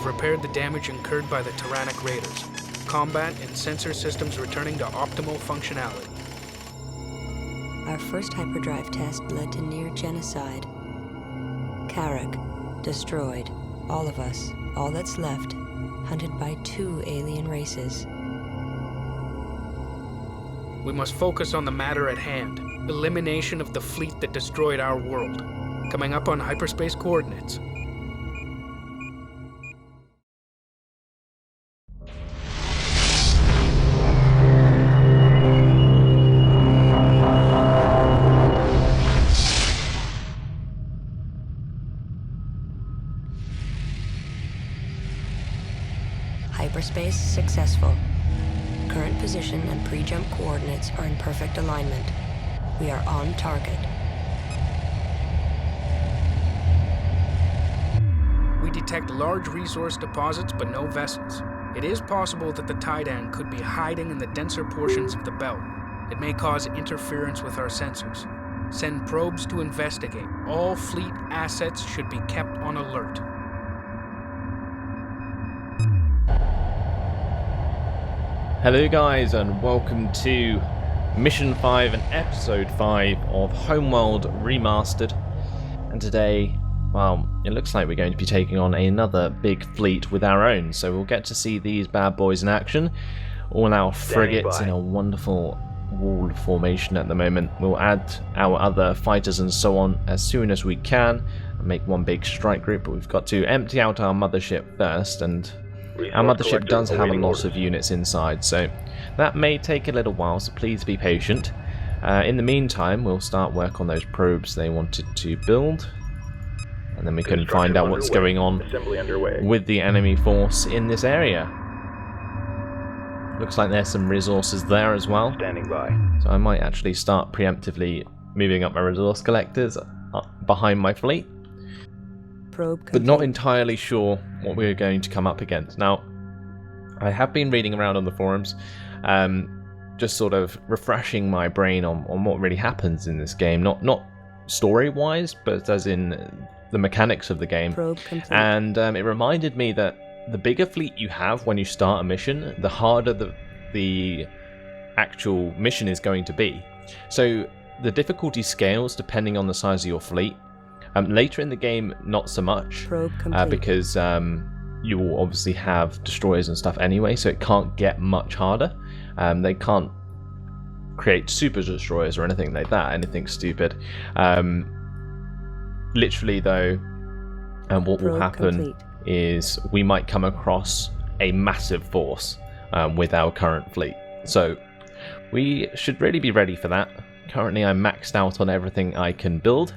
We've repaired the damage incurred by the tyrannic raiders. Combat and sensor systems returning to optimal functionality. Our first hyperdrive test led to near genocide. Carrick, destroyed. All of us, all that's left, hunted by 2 alien races. We must focus on the matter at hand. Elimination of the fleet that destroyed our world. Coming up on hyperspace coordinates. Hyperspace successful. Current position and pre-jump coordinates are in perfect alignment. We are on target. We detect large resource deposits but no vessels. It is possible that the Titan could be hiding in the denser portions of the belt. It may cause interference with our sensors. Send probes to investigate. All fleet assets should be kept on alert. Hello guys, and welcome to Mission 5 and Episode 5 of Homeworld Remastered. And today, well, it looks like we're going to be taking on another big fleet with our own. So we'll get to see these bad boys in action. All our frigates in a wonderful wall formation at the moment. We'll add our other fighters and so on as soon as we can and make one big strike group. But we've got to empty out our mothership first, and our mothership does have a lot of units inside, so that may take a little while, so please be patient. In the meantime, we'll start work on those probes they wanted to build, and then we can find out what's going on with the enemy force in this area. Looks like there's some resources there as well, Standing by. so I might actually start preemptively moving up my resource collectors behind my fleet. But not entirely sure what we're going to come up against. Now, I have been reading around on the forums, just sort of refreshing my brain on what really happens in this game. Not story-wise, but as in the mechanics of the game. And it reminded me that the bigger fleet you have when you start a mission, the harder the actual mission is going to be. So the difficulty scales depending on the size of your fleet. Later in the game, not so much, because you will obviously have destroyers and stuff anyway, so it can't get much harder. They can't create super destroyers or anything like that, anything stupid. Literally though, what will happen is we might come across a massive force with our current fleet. So we should really be ready for that. Currently I'm maxed out on everything I can build.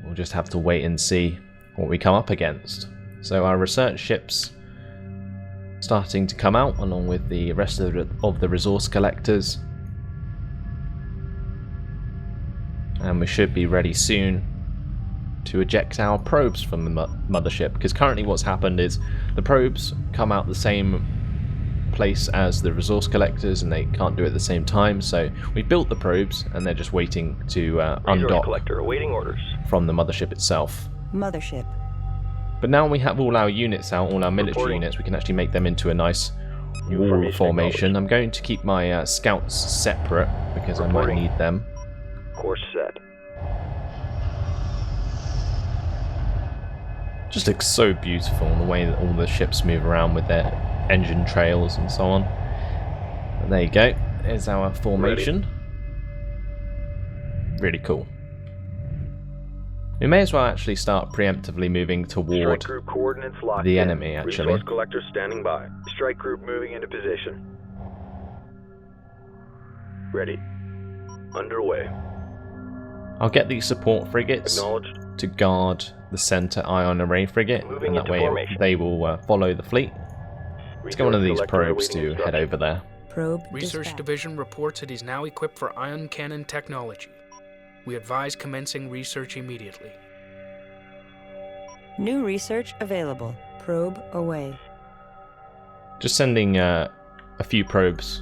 We'll just have to wait and see what we come up against. So our research ships starting to come out along with the rest of the resource collectors. And we should be ready soon to eject our probes from the mothership, because currently what's happened is the probes come out the same place as the resource collectors and they can't do it at the same time, so we built the probes and they're just waiting to undock collector awaiting orders from the mothership itself. Mothership. But now we have all our units out, all our military units, we can actually make them into a nice wall formation. I'm going to keep my scouts separate because I might need them. Course set. Just looks so beautiful the way that all the ships move around with their engine trails and so on. But there you go, there's our formation. Really cool. We may as well actually start preemptively moving toward Strike group coordinates locked the in. enemy, actually. Resource collector standing by. Strike group moving into position. Ready. Underway. I'll get these support frigates Acknowledged. to guard the center ion array frigate, Moving and that into way formation. they will follow the fleet. Let's get one of these probes to head over there. Probe Research dispatch. Division reports it is now equipped for ion cannon technology. We advise commencing research immediately. New research available. Probe away. Just sending a few probes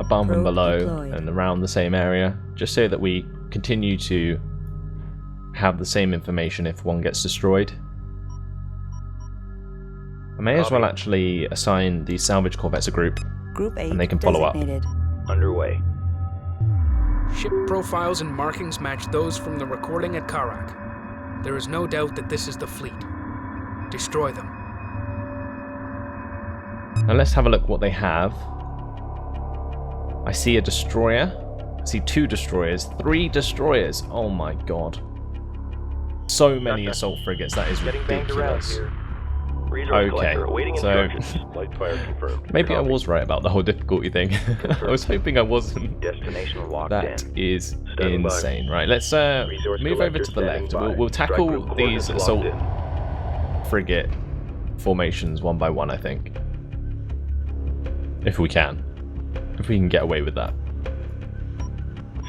above and Probe below deployed. and around the same area, just so that we continue to have the same information if one gets destroyed. I may as well actually assign the salvage corvettes a group, Group 8 and they can follow up. designated. Underway. Ship profiles and markings match those from the recording at Karak. There is no doubt that this is the fleet. Destroy them. Now let's have a look what they have. I see a destroyer. I see 2 destroyers, 3 destroyers. Oh my god. So many assault frigates, that is ridiculous. Okay, so maybe I was right about the whole difficulty thing. I was hoping I wasn't. Destination locked That in. is insane. Right, let's move over to the left. We'll tackle these assault frigate formations one by one, I think. If we can. If we can get away with that.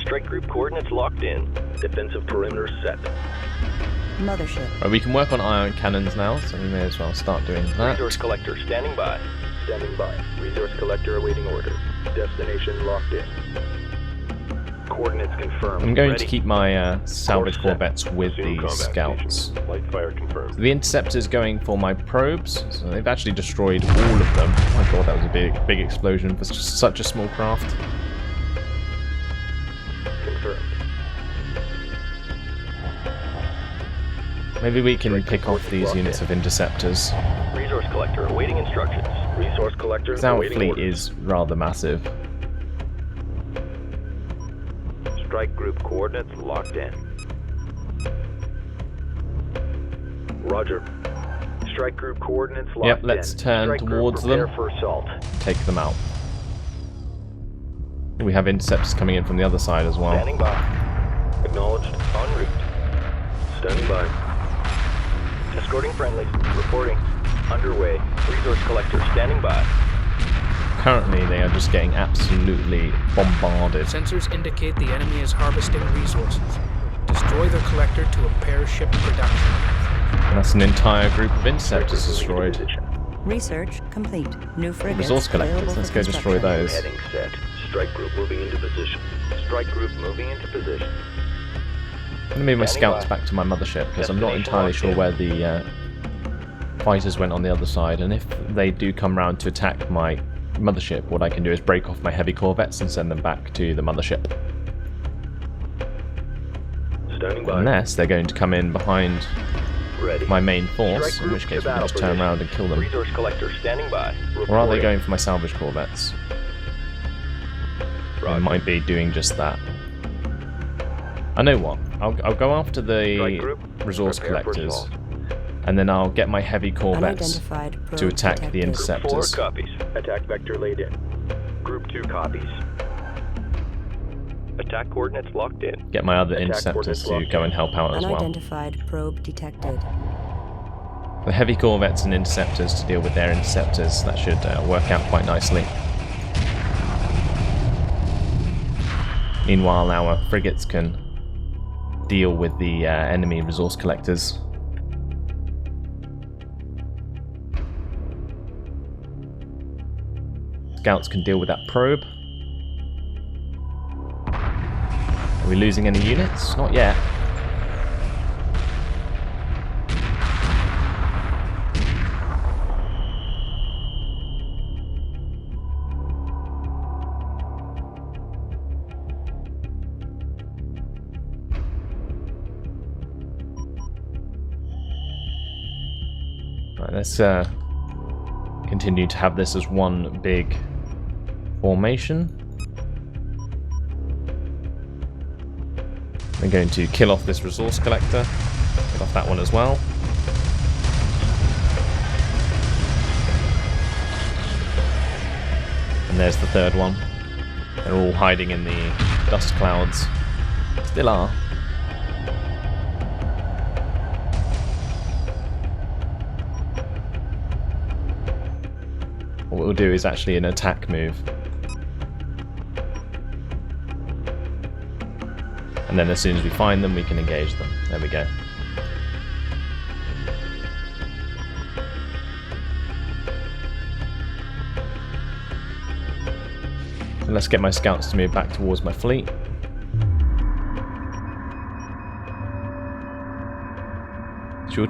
Strike group coordinates locked in. Defensive perimeter set. Mothership. Right, we can work on ion cannons now, so we may as well start doing that. Resource collector standing by. Standing by. Resource collector awaiting order. Destination locked in. Coordinates confirmed. I'm going Ready. to keep my salvage Course set. corvettes with Resume the combat scouts. station. Light fire confirmed. So the interceptor's going for my probes, so they've actually destroyed all of them. Oh my god, that was a big explosion for such a small craft. Confirmed. Maybe we can pick off these units of interceptors. Resource collector awaiting instructions. Resource collector Because our awaiting fleet orders. is rather massive. Strike group coordinates locked in. Roger. Strike group coordinates locked in. Yep, let's turn Strike group towards prepare them. for assault. Take them out. We have interceptors coming in from the other side as well. Standing by. Acknowledged. En route. Standing by. Escorting friendlies. Reporting. Underway. Resource collector standing by. Currently, they are just getting absolutely bombarded. Sensors indicate the enemy is harvesting resources. Destroy the collector to impair ship production. And that's an entire group of interceptors destroyed. Research complete. New frigates Resource collectors, available let's for go destroy construction. those. Heading set. Strike group moving into position. Strike group moving into position. I'm going to move my Standing scouts by. back to my mothership because I'm not Destination entirely locked sure in. where the fighters went on the other side, and if they do come round to attack my mothership, what I can do is break off my heavy corvettes and send them back to the mothership. Standing by. Unless they're going to come in behind Ready. my main force, Strike in group which case to we can battle just turn position. around and kill them. Resource collector standing by. Or are they Reporting. going for my salvage corvettes? They Roger. might be doing just that. I know what. I'll go after Strike the group, resource prepare for collectors, assault. and then I'll get my heavy corvettes Unidentified probe to attack the detected. interceptors. Group 4 copies. Attack vector laid in. Group 2 copies. Attack coordinates locked in. Get my other Attack interceptors coordinates to locked go in. and help out as well. Unidentified probe detected. The heavy corvettes and interceptors to deal with their interceptors. That should work out quite nicely. Meanwhile, our frigates can deal with the enemy resource collectors. Scouts can deal with that probe. Are we losing any units? Not yet. Right, let's continue to have this as one big formation. I'm going to kill off this resource collector, kill off that one as well. And there's the third one. They're all hiding in the dust clouds. Still are. What we'll do is actually an attack move. And then as soon as we find them, we can engage them. There we go. So let's get my scouts to move back towards my fleet. So we'll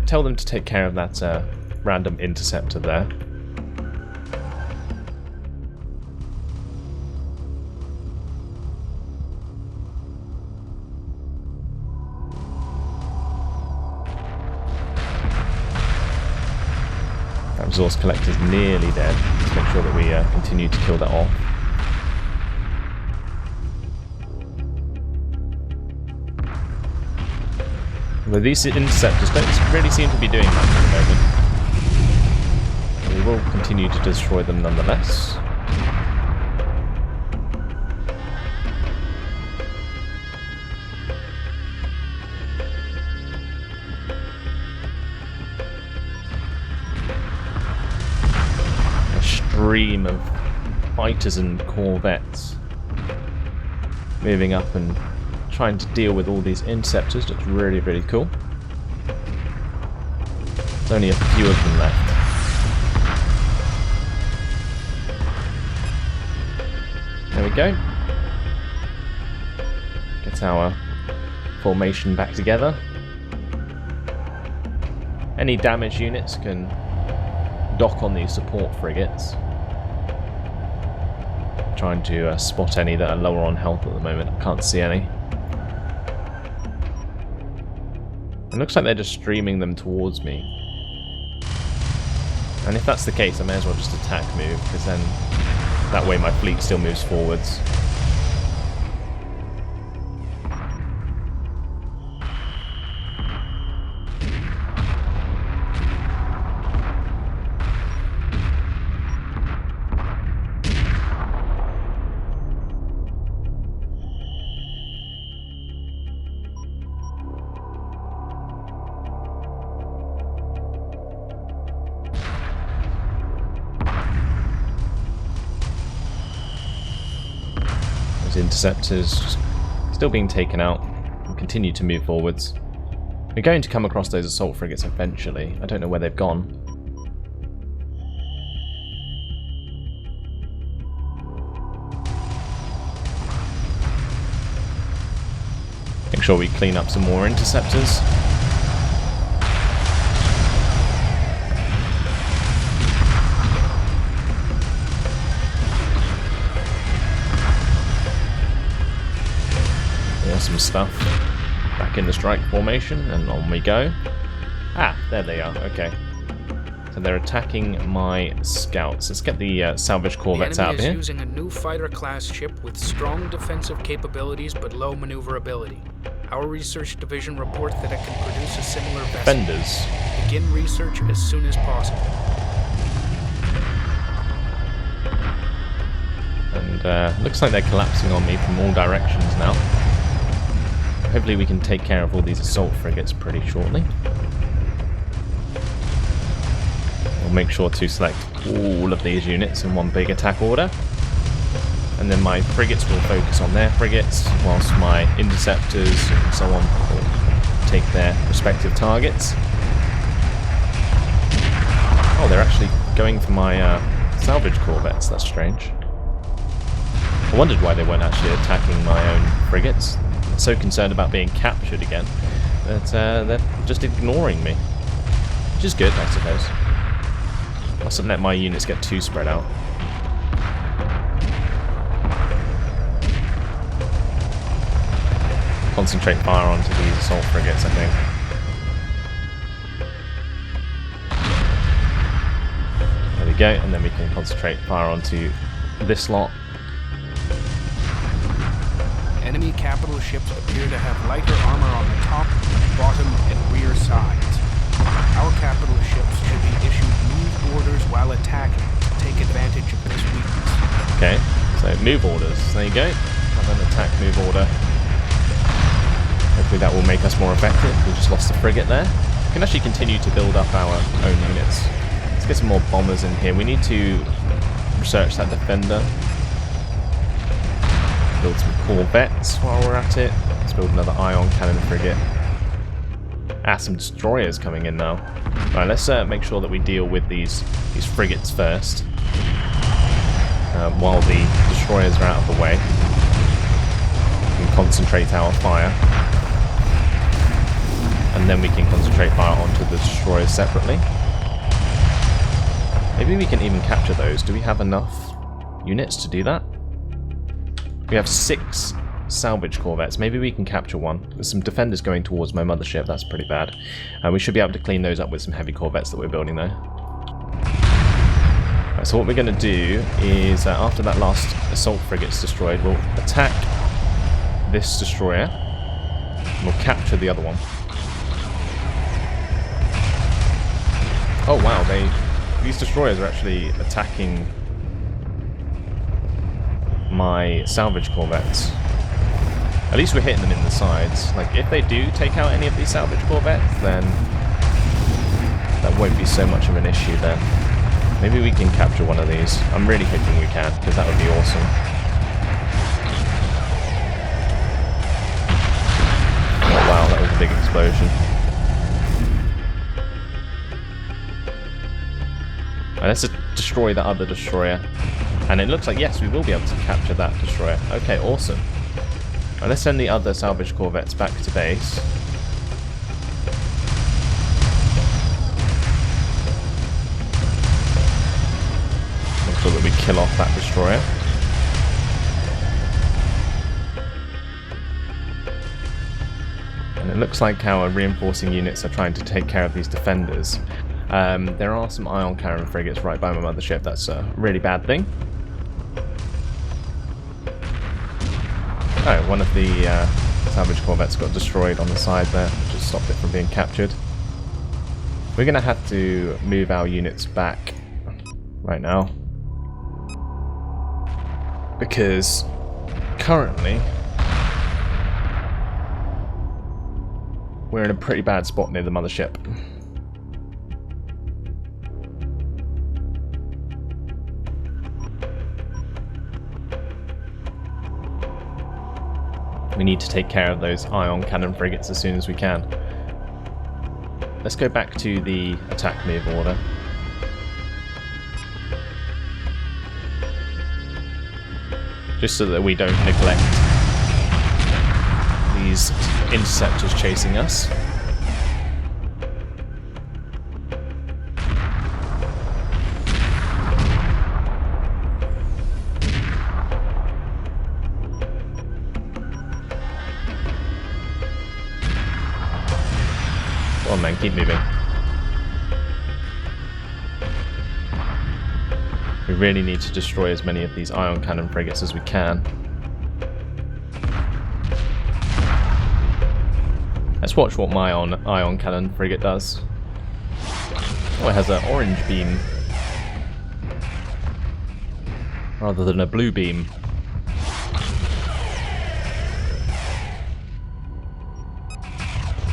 tell them to take care of that random interceptor there. That resource collector's nearly dead. Let's make sure that we continue to kill that off. But these interceptors don't really seem to be doing much at the moment. We will continue to destroy them nonetheless. A stream of fighters and corvettes moving up and trying to deal with all these interceptors. That's really, really cool. There's only a few of them left. There we go. Get our formation back together. Any damaged units can dock on these support frigates. Trying to spot any that are lower on health at the moment. I can't see any. It looks like they're just streaming them towards me. And if that's the case, I may as well just attack move, because then that way my fleet still moves forwards. Interceptors still being taken out and continue to move forwards. We're going to come across those assault frigates eventually. I don't know where they've gone. Make sure we clean up some more interceptors. Some stuff back in the strike formation, and on we go. Ah, there they are. Okay, so they're attacking my scouts. Let's get the salvage corvettes out of here. The enemy is using a new fighter class ship with strong defensive capabilities but low maneuverability. Our research division reports that it can produce a similar vessel. Defenders. Begin research as soon as possible. And looks like they're collapsing on me from all directions now. Hopefully we can take care of all these assault frigates pretty shortly. We'll make sure to select all of these units in one big attack order. And then my frigates will focus on their frigates, whilst my interceptors and so on will take their respective targets. Oh, they're actually going for my salvage corvettes. That's strange. I wondered why they weren't actually attacking my own frigates. So concerned about being captured again that they're just ignoring me, which is good, I suppose. Mustn't let my units get too spread out. Concentrate fire onto these assault frigates, I think. There we go, and then we can concentrate fire onto this lot. Enemy capital ships appear to have lighter armor on the top, bottom, and rear sides. Our capital ships should be issued move orders while attacking to take advantage of this weakness. Okay, so move orders. There you go. Have an attack move order. Hopefully that will make us more effective. We just lost the frigate there. We can actually continue to build up our own units. Let's get some more bombers in here. We need to research that defender. Build some corvettes while we're at it. Let's build another ion cannon frigate. Ah, some destroyers coming in now. Right, let's make sure that we deal with these frigates first. While the destroyers are out of the way. We can concentrate our fire. And then we can concentrate fire onto the destroyers separately. Maybe we can even capture those. Do we have enough units to do that? We have 6 salvage corvettes. Maybe we can capture one. There's some defenders going towards my mothership. That's pretty bad. We should be able to clean those up with some heavy corvettes that we're building though. Right, so what we're going to do is, after that last assault frigate's destroyed, we'll attack this destroyer. And we'll capture the other one. Oh wow, these destroyers are actually attacking my salvage corvettes. At least we're hitting them in the sides. Like, if they do take out any of these salvage corvettes, then that won't be so much of an issue then. Maybe we can capture one of these. I'm really hoping we can, because that would be awesome. Oh wow, that was a big explosion. Right, let's just destroy that other destroyer. And it looks like, yes, we will be able to capture that destroyer. Okay, awesome. Right, let's send the other salvage corvettes back to base. Make sure that we kill off that destroyer. And it looks like our reinforcing units are trying to take care of these defenders. There are some ion cannon frigates right by my mothership. That's a really bad thing. Oh, one of the salvage corvettes got destroyed on the side there, which just stopped it from being captured. We're going to have to move our units back right now, because currently we're in a pretty bad spot near the mothership. We need to take care of those ion cannon frigates as soon as we can. Let's go back to the attack move order. Just so that we don't neglect these interceptors chasing us. Come on man, keep moving. We really need to destroy as many of these ion cannon frigates as we can. Let's watch what my ion cannon frigate does. Oh, it has an orange beam rather than a blue beam.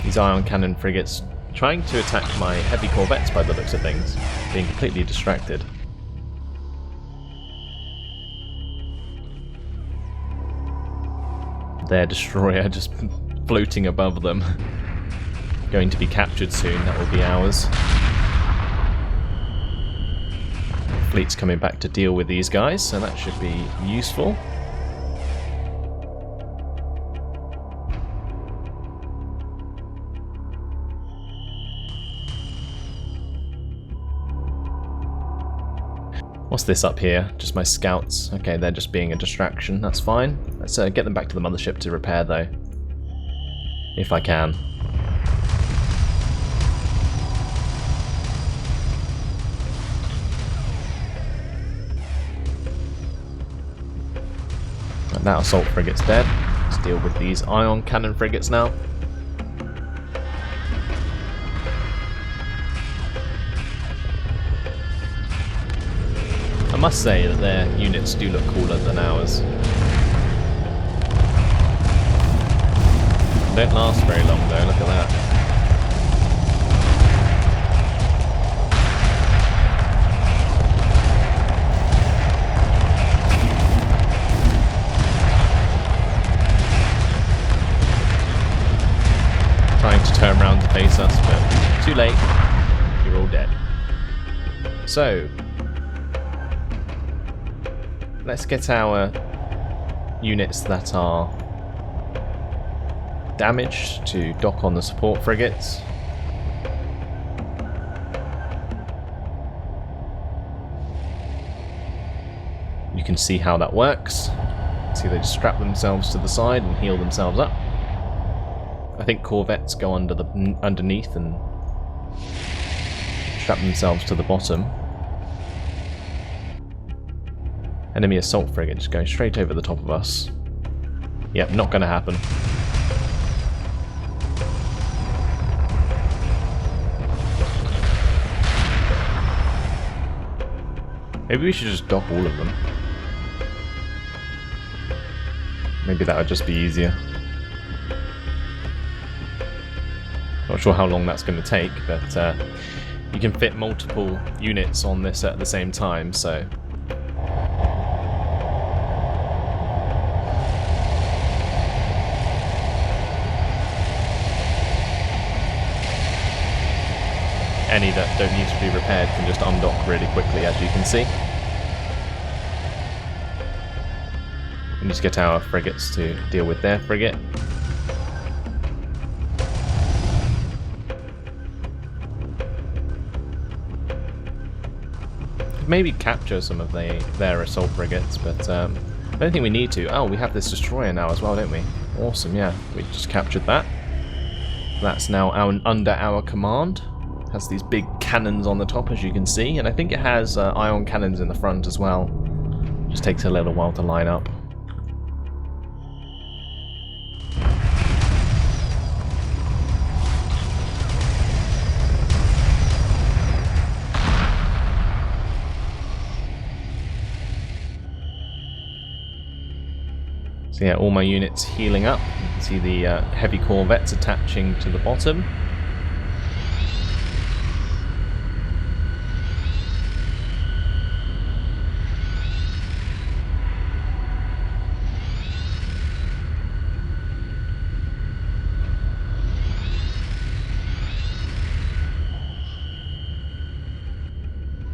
These ion cannon frigates trying to attack my heavy corvettes by the looks of things, being completely distracted. Their destroyer just floating above them. Going to be captured soon, that will be ours. Fleet's coming back to deal with these guys, so that should be useful. What's this up here? Just my scouts. Okay, they're just being a distraction. That's fine. Let's get them back to the mothership to repair, though. If I can. And that assault frigate's dead. Let's deal with these ion cannon frigates now. I must say that their units do look cooler than ours. Don't last very long though, look at that. Trying to turn around to face us, but too late. You're all dead. So, let's get our units that are damaged to dock on the support frigates. you can see how that works. See, they just strap themselves to the side and heal themselves up. I think corvettes go underneath and strap themselves to the bottom. Enemy assault frigate just going straight over the top of us. Yep, not going to happen. Maybe we should just dock all of them. Maybe that would just be easier. Not sure how long that's going to take, but you can fit multiple units on this at the same time, so... Any that don't need to be repaired can just undock really quickly, as you can see. We need to get our frigates to deal with their frigate. Maybe capture some of their assault frigates, but I don't think we need to. Oh, we have this destroyer now as well, don't we? Awesome, yeah. We just captured that. That's now under our command. Has these big cannons on the top, as you can see, and I think it has ion cannons in the front as well. Just takes a little while to line up. So yeah, all my units healing up. You can see the heavy corvettes attaching to the bottom.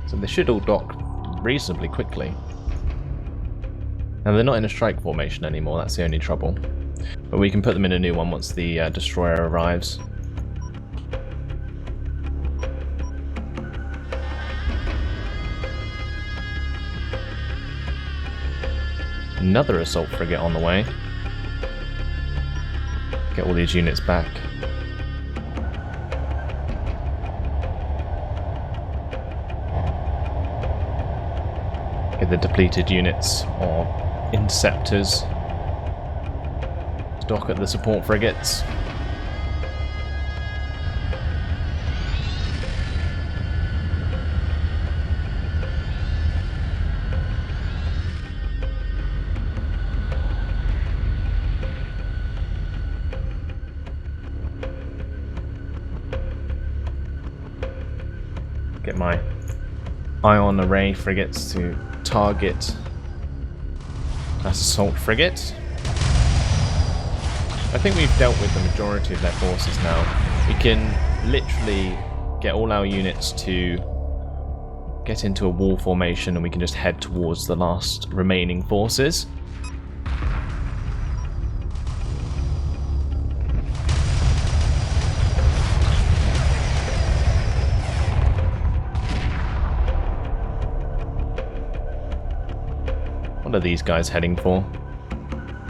So they should all dock reasonably quickly. And they're not in a strike formation anymore, that's the only trouble. But we can put them in a new one once the destroyer arrives. Another assault frigate on the way. Get all these units back. Get the depleted units or interceptors. Dock at the support frigates. Get my ion array frigates to target that assault frigate. I think we've dealt with the majority of their forces now. We can literally get all our units to get into a wall formation and we can just head towards the last remaining forces. What are these guys heading for?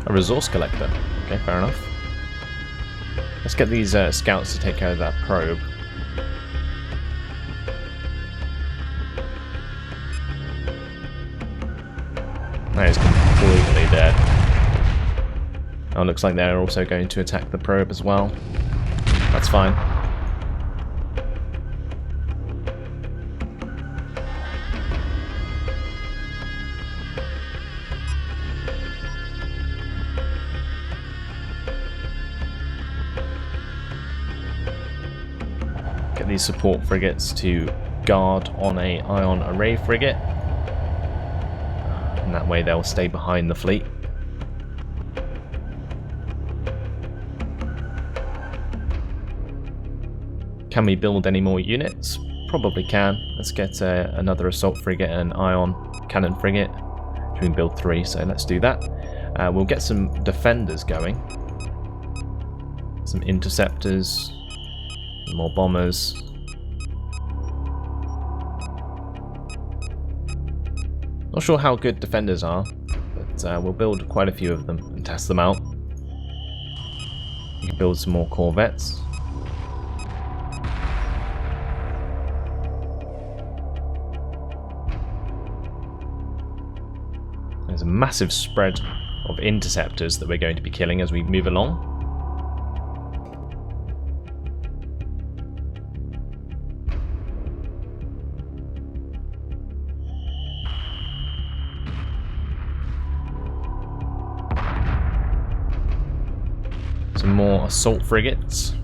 A resource collector. Okay, fair enough. Let's get these scouts to take care of that probe. That is completely dead. Oh, looks like they're also going to attack the probe as well. That's fine. Get these support frigates to guard on a ion array frigate. And that way they'll stay behind the fleet. Can we build any more units? Probably can. Let's get another assault frigate and an ion cannon frigate. We can build 3, so let's do that. We'll get some defenders going. Some interceptors. More bombers. Not sure how good defenders are, but we'll build quite a few of them and test them out. We can build some more corvettes. There's a massive spread of interceptors that we're going to be killing as we move along. Some more assault frigates.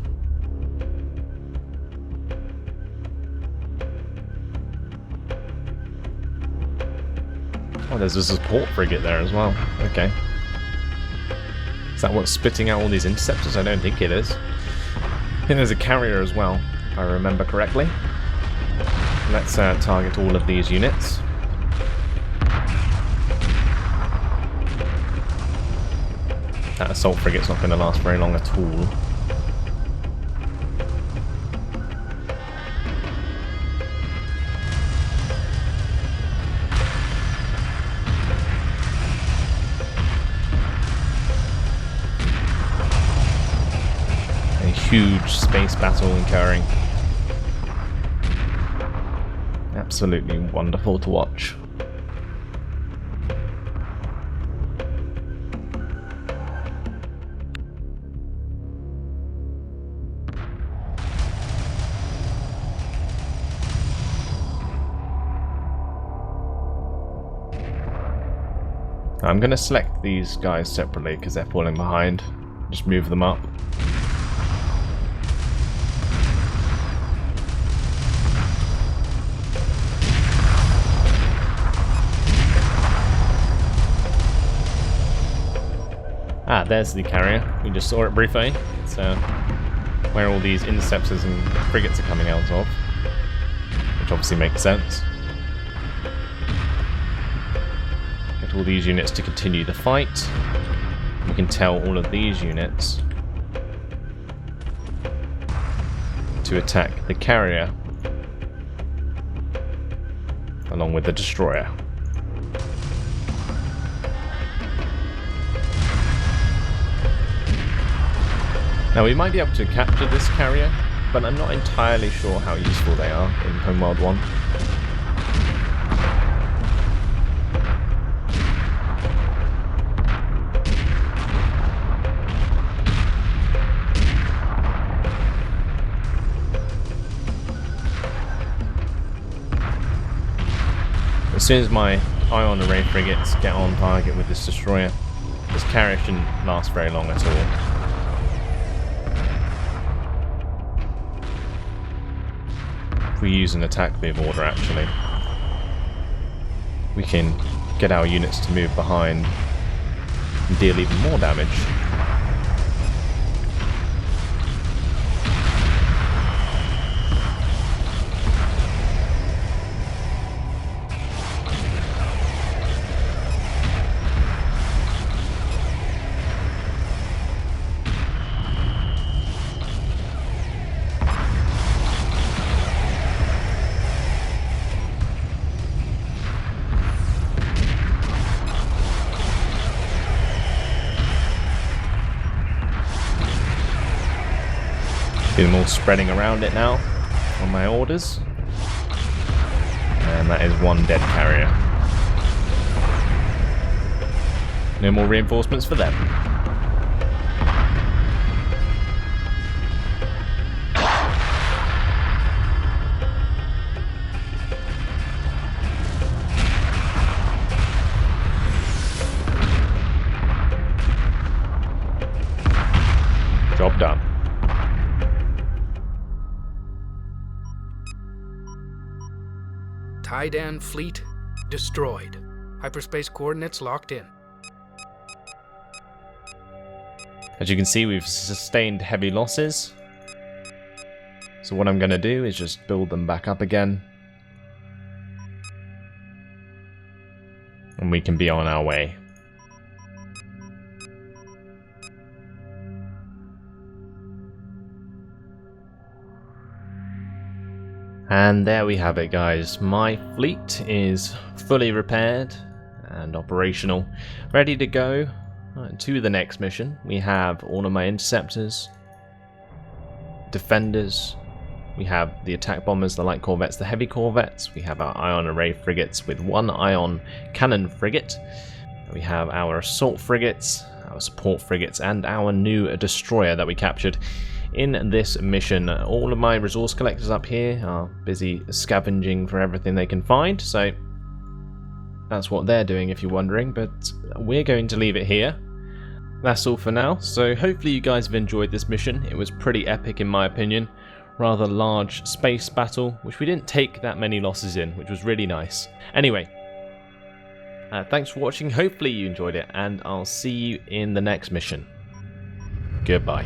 Oh, there's a support frigate there as well. Okay. Is that what's spitting out all these interceptors? I don't think it is. I think there's a carrier as well, if I remember correctly. Let's target all of these units. That assault frigate's not going to last very long at all. A huge space battle occurring. Absolutely wonderful to watch. I'm going to select these guys separately because they're falling behind. Just move them up. Ah, there's the carrier. We just saw it briefly. It's where all these interceptors and frigates are coming out of, which obviously makes sense. Get all these units to continue the fight. We can tell all of these units to attack the carrier along with the destroyer. Now we might be able to capture this carrier, but I'm not entirely sure how useful they are in Homeworld 1. As soon as my ion array frigates get on target with this destroyer, this carrier shouldn't last very long at all. We use an attack move order actually, we can get our units to move behind and deal even more damage. See them all spreading around it now on my orders. And that is one dead carrier. No more reinforcements for them. Job done. Tidan fleet destroyed. Hyperspace coordinates locked in. As you can see, we've sustained heavy losses. So what I'm going to do is just build them back up again. And we can be on our way. And there we have it, guys. My fleet is fully repaired and operational, ready to go to the next mission. We have all of my interceptors, defenders, we have the attack bombers, the light corvettes, the heavy corvettes, we have our ion array frigates with one ion cannon frigate, we have our assault frigates, our support frigates, and our new destroyer that we captured in this mission. All of my resource collectors up here are busy scavenging for everything they can find, so that's what they're doing if you're wondering, but we're going to leave it here. That's all for now, so hopefully you guys have enjoyed this mission. It was pretty epic in my opinion. Rather large space battle, which we didn't take that many losses in, which was really nice. Anyway, thanks for watching, hopefully you enjoyed it, and I'll see you in the next mission. Goodbye.